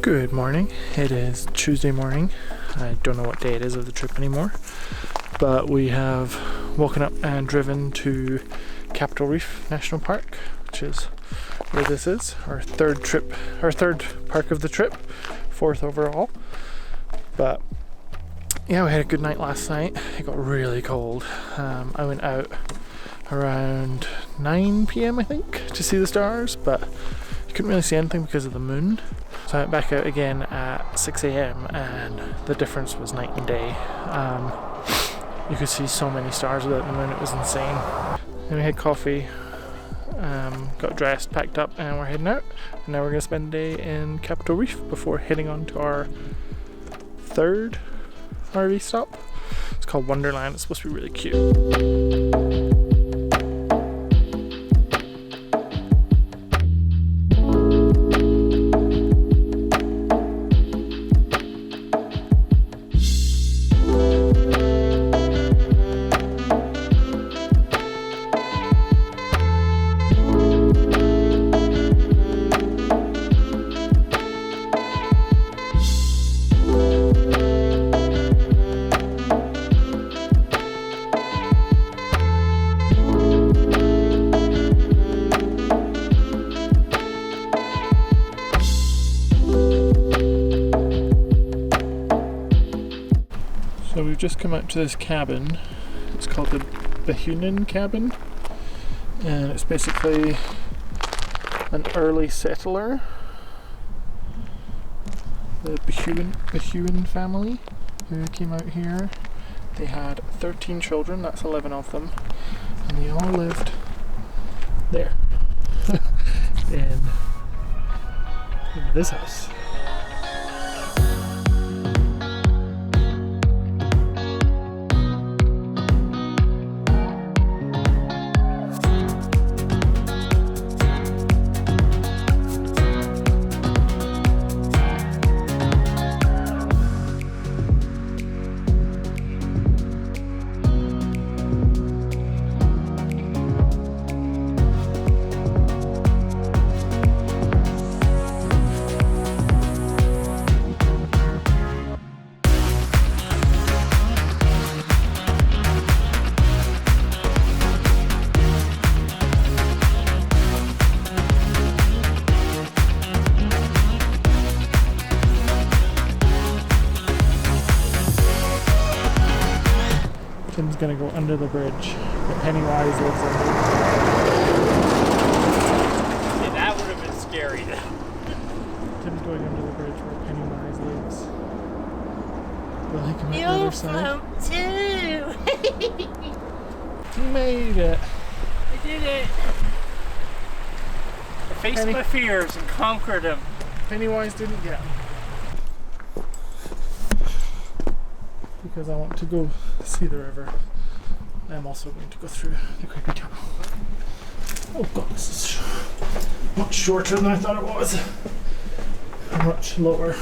Good morning. It is Tuesday morning. I don't know what day it is of the trip anymore, but we have woken up and driven to Capitol Reef National Park, which is where this is. Our third park of the trip, fourth overall. But yeah, we had a good night last night. It got really cold. I went out around 9 p.m. I think to see the stars, but you couldn't really see anything because of the moon. So I went back out again at 6 a.m. and the difference was night and day. You could see so many stars without the moon, it was insane. Then we had coffee, got dressed, packed up, and we're heading out. And now we're going to spend the day in Capitol Reef before heading on to our third RV stop. It's called Wonderland. It's supposed to be really cute. So we've just come out to this cabin. It's called the Hickman cabin, and it's basically an early settler. The Hickman family who came out here. They had 13 children, that's 11 of them, and they all lived there in this house. Tim's gonna go under the bridge, but Pennywise lives under. Yeah, that would have been scary though. Tim's going under the bridge where Pennywise lives. Will he come out the other side? Too. You made it. I did it. I faced my fears and conquered them. Pennywise didn't get him. Because I want to go see the river. I'm also going to go through the creepy tunnel. Oh god, this is much shorter than I thought it was. Much lower.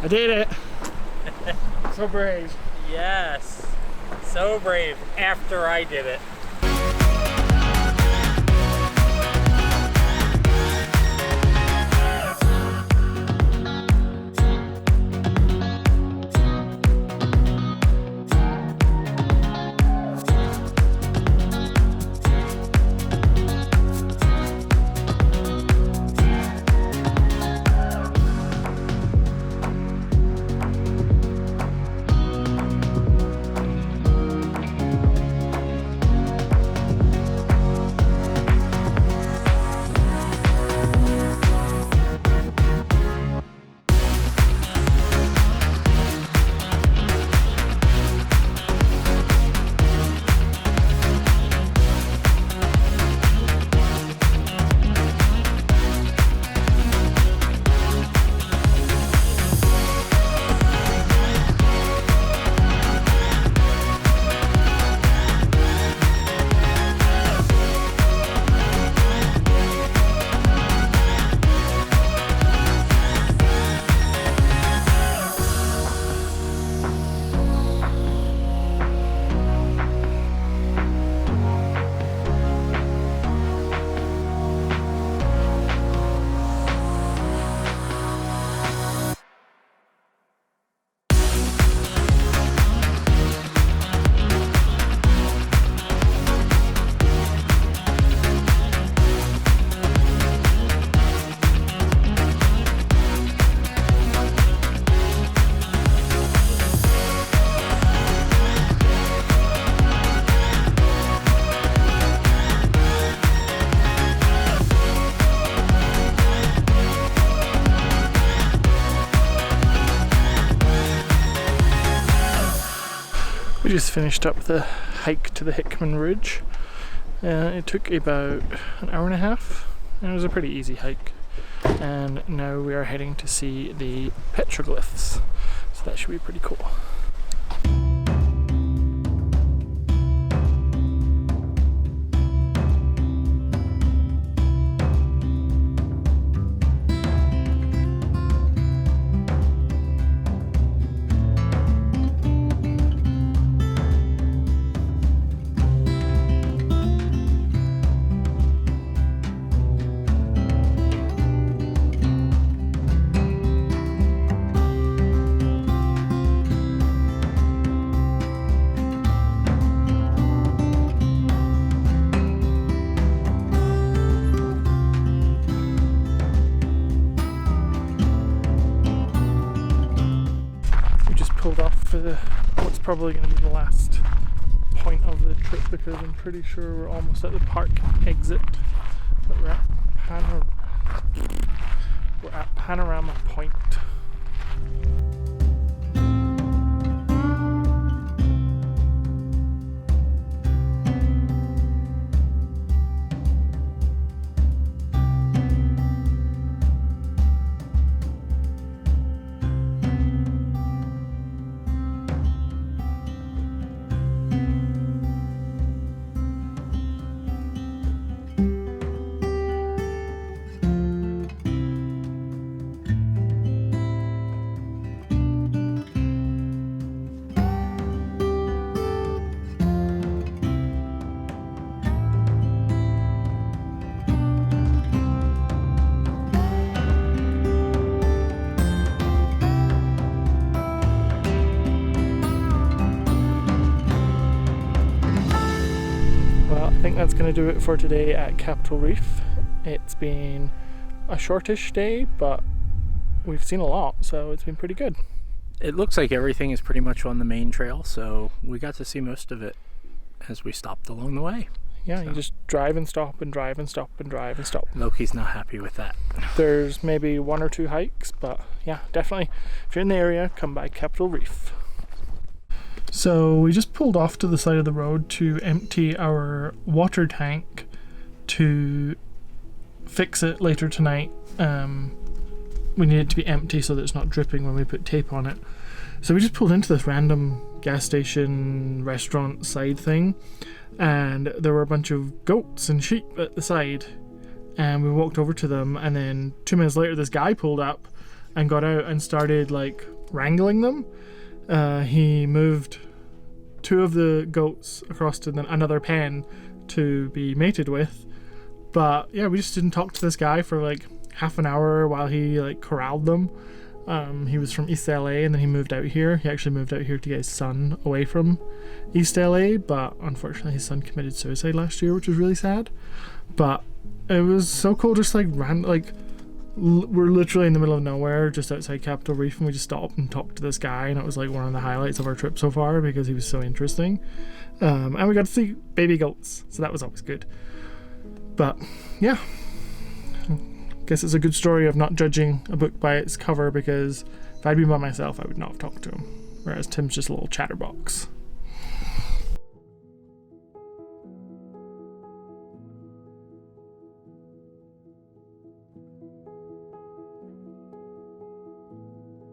I did it! So brave. Yes. So brave after I did it. We just finished up the hike to the Hickman Ridge. It took about an hour and a half, and it was a pretty easy hike. And now we are heading to see the Petroglyphs, so that should be pretty cool. Pulled off for what's probably going to be the last point of the trip, because I'm pretty sure we're almost at the park exit. But we're at Panorama Point. I think that's going to do it for today at Capitol Reef. It's been a shortish day, but we've seen a lot, so it's been pretty good. It looks like everything is pretty much on the main trail, so we got to see most of it as we stopped along the way. Yeah, so you just drive and stop and drive and stop and drive and stop. Loki's not happy with that. There's maybe 1 or 2 hikes, but yeah, definitely if you're in the area, come by Capitol Reef. So we just pulled off to the side of the road to empty our water tank to fix it later tonight. We need it to be empty so that it's not dripping when we put tape on it. So we just pulled into this random gas station restaurant side thing, and there were a bunch of goats and sheep at the side, and we walked over to them, and then 2 minutes later this guy pulled up and got out and started like wrangling them. He moved 2 of the goats across to another pen to be mated with, but yeah, we just didn't talk to this guy for like half an hour while he like corralled them. He was from East LA, and then he moved out here. He actually moved out here to get his son away from East LA, but unfortunately his son committed suicide last year, which was really sad. But it was so cool, just like we're literally in the middle of nowhere, just outside Capitol Reef, and we just stopped and talked to this guy, and it was like one of the highlights of our trip so far because he was so interesting. And we got to see baby goats, so that was always good. But yeah, I guess it's a good story of not judging a book by its cover, because if I'd been by myself I would not have talked to him, whereas Tim's just a little chatterbox.